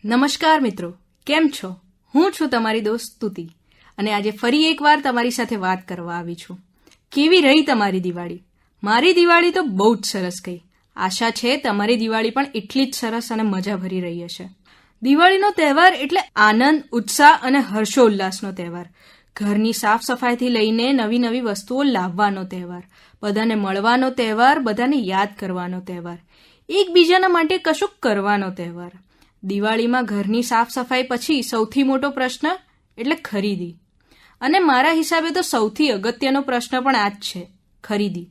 નમસ્કાર મિત્રો, કેમ છો? હું છું તમારી દોસ્ત સ્તુતિ અને આજે ફરી એકવાર તમારી સાથે વાત કરવા આવી છું. કેવી રહી તમારી દિવાળી? મારી દિવાળી તો બહુ જ સરસ ગઈ. આશા છે તમારી દિવાળી પણ એટલી જ સરસ અને મજા ભરી રહી હશે. દિવાળીનો તહેવાર એટલે આનંદ, ઉત્સાહ અને હર્ષોલ્લાસનો તહેવાર. ઘરની સાફ સફાઈથી લઈને નવી નવી વસ્તુઓ લાવવાનો તહેવાર, બધાને મળવાનો તહેવાર, બધાને યાદ કરવાનો તહેવાર, એકબીજાના માટે કશુંક કરવાનો તહેવાર. દિવાળીમાં ઘરની સાફ સફાઈ પછી સૌથી મોટો પ્રશ્ન એટલે ખરીદી. અને મારા હિસાબે તો સૌથી અગત્યનો પ્રશ્ન પણ આ જ છે, ખરીદી.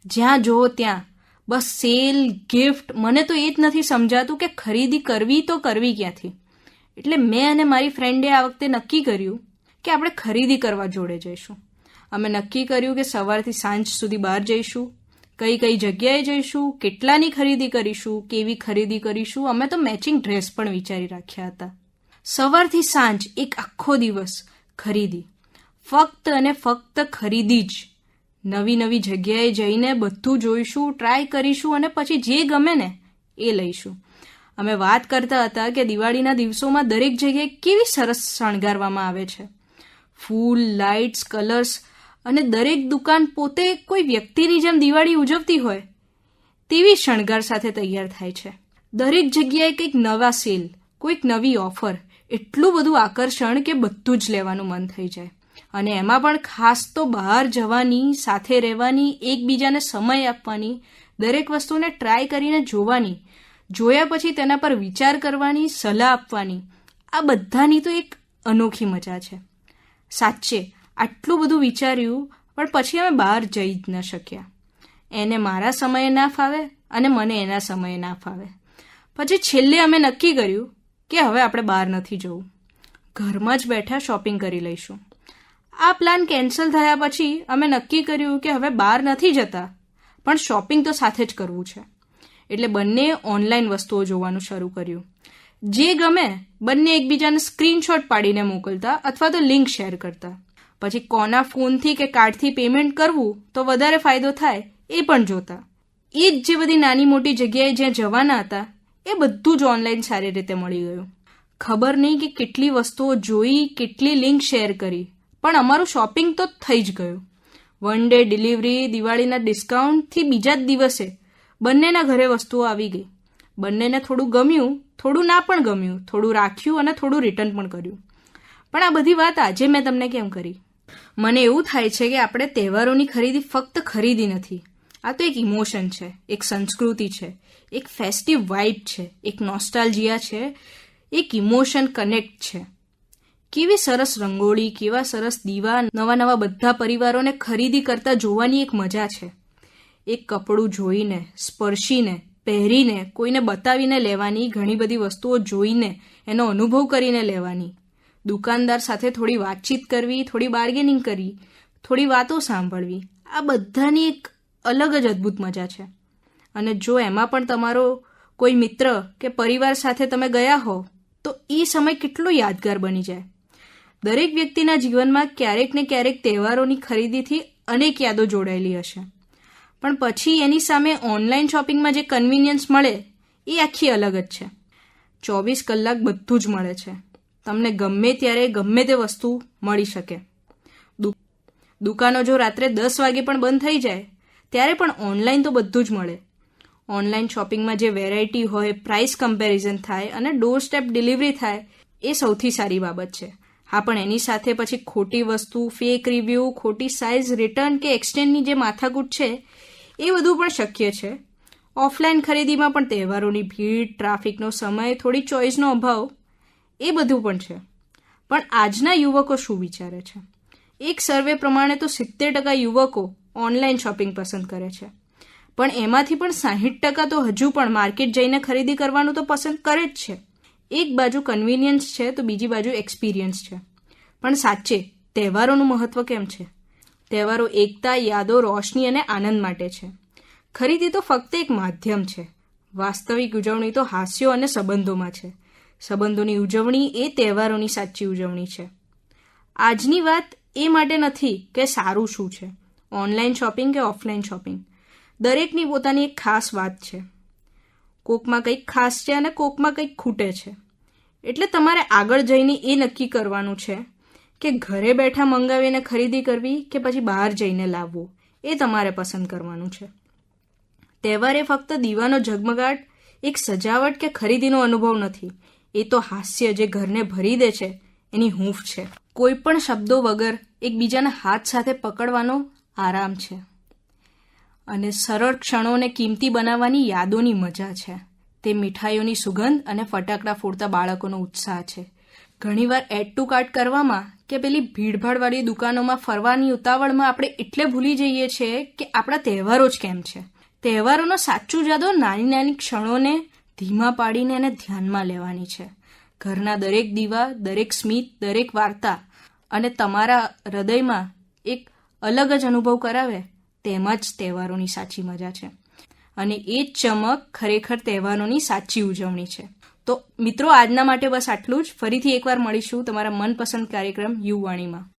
જ્યાં જુઓ ત્યાં બસ સેલ, ગિફ્ટ. મને તો એ જ નથી સમજાતું કે ખરીદી કરવી તો કરવી ક્યાંથી. એટલે મેં અને મારી ફ્રેન્ડે આ વખતે નક્કી કર્યું કે આપણે ખરીદી કરવા જોડે જઈશું. અમે નક્કી કર્યું કે સવારથી સાંજ સુધી બહાર જઈશું, કઈ કઈ જગ્યાએ જઈશું, કેટલાની ખરીદી કરીશું, કેવી ખરીદી કરીશું. અમે તો મેચિંગ ડ્રેસ પણ વિચારી રાખ્યા હતા. સવારથી સાંજ એક આખો દિવસ ખરીદી, ફક્ત અને ફક્ત ખરીદી જ. નવી નવી જગ્યાએ જઈને બધું જોઈશું, ટ્રાય કરીશું અને પછી જે ગમે ને એ લઈશું. અમે વાત કરતા હતા કે દિવાળીના દિવસોમાં દરેક જગ્યાએ કેવી સરસ શણગારવામાં આવે છે. ફૂલ, લાઇટ્સ, કલર્સ અને દરેક દુકાન પોતે કોઈ વ્યક્તિની જેમ દિવાળી ઉજવતી હોય તેવી શણગાર સાથે તૈયાર થાય છે. દરેક જગ્યાએ કંઈક નવા સેલ, કોઈક નવી ઓફર, એટલું બધું આકર્ષણ કે બધું જ લેવાનું મન થઈ જાય. અને એમાં પણ ખાસ તો બહાર જવાની, સાથે રહેવાની, એકબીજાને સમય આપવાની, દરેક વસ્તુને ટ્રાય કરીને જોવાની, જોયા પછી તેના પર વિચાર કરવાની, સલાહ આપવાની, આ બધાની તો એક અનોખી મજા છે. સાચે આટલું બધું વિચાર્યું પણ પછી અમે બહાર જઈ જ ન શક્યા. એને મારા સમયે ના ફાવે અને મને એના સમયે ના ફાવે. પછી છેલ્લે અમે નક્કી કર્યું કે હવે આપણે બહાર નથી જવું, ઘરમાં જ બેઠા શોપિંગ કરી લઈશું. આ પ્લાન કેન્સલ થયા પછી અમે નક્કી કર્યું કે હવે બહાર નથી જતા પણ શોપિંગ તો સાથે જ કરવું છે. એટલે બંને ઓનલાઈન વસ્તુઓ જોવાનું શરૂ કર્યું. જે ગમે બંને એકબીજાને સ્ક્રીનશોટ પાડીને મોકલતા અથવા તો લિંક શેર કરતા. પછી કોના ફોનથી કે કાર્ડથી પેમેન્ટ કરવું તો વધારે ફાયદો થાય એ પણ જોતા. એ જ જે બધી નાની મોટી જગ્યાએ જ્યાં જવાના હતા એ બધું જ ઓનલાઈન સારી રીતે મળી ગયું. ખબર નહીં કે કેટલી વસ્તુઓ જોઈ, કેટલી લિંક શેર કરી, પણ અમારું શોપિંગ તો થઈ જ ગયું. 1 ડે ડિલિવરી, દિવાળીના ડિસ્કાઉન્ટથી બીજા જ દિવસે બંનેના ઘરે વસ્તુઓ આવી ગઈ. બંનેને થોડું ગમ્યું, થોડું ના પણ ગમ્યું, થોડું રાખ્યું અને થોડું રિટર્ન પણ કર્યું. પણ આ બધી વાત આજે મેં તમને કેમ કરી? મને એવું થાય છે કે આપણે તહેવારોની ખરીદી ફક્ત ખરીદી નથી. આ તો એક ઇમોશન છે, એક સંસ્કૃતિ છે, એક ફેસ્ટિવ વાઇબ છે, એક નોસ્ટાલ્જિયા છે, એક ઇમોશન કનેક્ટ છે. કેવી સરસ રંગોળી, કેવા સરસ દીવા, નવા નવા બધા પરિવારોને ખરીદી કરતા જોવાની એક મજા છે. એક કપડું જોઈને, સ્પર્શીને, પહેરીને, કોઈને બતાવીને લેવાની, ઘણી બધી વસ્તુઓ જોઈને એનો અનુભવ કરીને લેવાની, દુકાનદાર સાથે થોડી વાતચીત કરવી, થોડી બાર્ગેનિંગ કરવી, થોડી વાતો સાંભળવી, આ બધાની એક અલગ જ અદ્ભુત મજા છે. અને જો એમાં પણ તમારો કોઈ મિત્ર કે પરિવાર સાથે તમે ગયા હો તો એ સમય કેટલો યાદગાર બની જાય. દરેક વ્યક્તિના જીવનમાં ક્યારેક ને ક્યારેક તહેવારોની ખરીદીથી અનેક યાદો જોડાયેલી હશે. પણ પછી એની સામે ઓનલાઈન શોપિંગમાં જે કન્વિનિયન્સ મળે એ આખી અલગ જ છે. 24 કલાક બધું જ મળે છે. તમને ગમે ત્યારે ગમે તે વસ્તુ મળી શકે. દુકાનો જો રાત્રે 10 વાગે પણ બંધ થઈ જાય ત્યારે પણ ઓનલાઈન તો બધું જ મળે. ઓનલાઈન શોપિંગમાં જે વેરાયટી હોય, પ્રાઇસ કમ્પેરિઝન થાય અને ડોર સ્ટેપ ડિલિવરી થાય એ સૌથી સારી બાબત છે. હા, પણ એની સાથે પછી ખોટી વસ્તુ, ફેક રિવ્યૂ, ખોટી સાઇઝ, રિટર્ન કે એક્સચેન્જની જે માથાકૂટ છે એ બધું પણ શક્ય છે. ઓફલાઈન ખરીદીમાં પણ તહેવારોની ભીડ, ટ્રાફિકનો સમય, થોડી ચોઇસનો અભાવ એ બધું પણ છે. પણ આજના યુવકો શું વિચારે છે? એક સર્વે પ્રમાણે તો 70% યુવકો ઓનલાઈન શોપિંગ પસંદ કરે છે. પણ એમાંથી પણ 60% તો હજુ પણ માર્કેટ જઈને ખરીદી કરવાનું તો પસંદ કરે જ છે. એક બાજુ કન્વિનિયન્સ છે તો બીજી બાજુ એક્સપિરિયન્સ છે. પણ સાચે તહેવારોનું મહત્વ કેમ છે? તહેવારો એકતા, યાદો, રોશની અને આનંદ માટે છે. ખરીદી તો ફક્ત એક માધ્યમ છે. વાસ્તવિક ઉજવણી તો હાસ્યો અને સંબંધોમાં છે. સંબંધોની ઉજવણી એ તહેવારોની સાચી ઉજવણી છે. આજની વાત એ માટે નથી કે સારું શું છે, ઓનલાઈન શોપિંગ કે ઓફલાઈન શોપિંગ. દરેકની પોતાની એક ખાસ વાત છે. કોકમાં કંઈક ખાસ છે અને કોકમાં કંઈક ખૂટે છે. એટલે તમારે આગળ જઈને એ નક્કી કરવાનું છે કે ઘરે બેઠા મંગાવીને ખરીદી કરવી કે પછી બહાર જઈને લાવવું, એ તમારે પસંદ કરવાનું છે. તહેવાર એ ફક્ત દીવાનો ઝગમગાટ, એક સજાવટ કે ખરીદીનો અનુભવ નથી. એ તો હાસ્ય જે ઘરને ભરી દે છે એની હૂંફ છે. કોઈ પણ શબ્દો વગર એકબીજાના હાથ સાથે પકડવાનો આરામ છે. અને સરળ ક્ષણોને કિંમતી બનાવવાની યાદોની મજા છે. તે મીઠાઈઓની સુગંધ અને ફટાકડા ફોડતા બાળકોનો ઉત્સાહ છે. ઘણીવાર એડ ટુ કાર્ટ કરવામાં કે પેલી ભીડભાડવાળી દુકાનોમાં ફરવાની ઉતાવળમાં આપણે એટલે ભૂલી જઈએ છીએ કે આપણા તહેવારો જ કેમ છે. તહેવારોનો સાચું જાદુ નાની નાની ક્ષણોને ધીમા પાડીને એને ધ્યાનમાં લેવાની છે. ઘરના દરેક દીવા, દરેક સ્મિત, દરેક વાર્તા અને તમારા હૃદયમાં એક અલગ જ અનુભવ કરાવે, તેમાં જ તહેવારોની સાચી મજા છે. અને એ જ ચમક ખરેખર તહેવારોની સાચી ઉજવણી છે. તો મિત્રો, આજના માટે બસ આટલું જ. ફરીથી એકવાર મળીશું તમારા મનપસંદ કાર્યક્રમ યુવાણીમાં.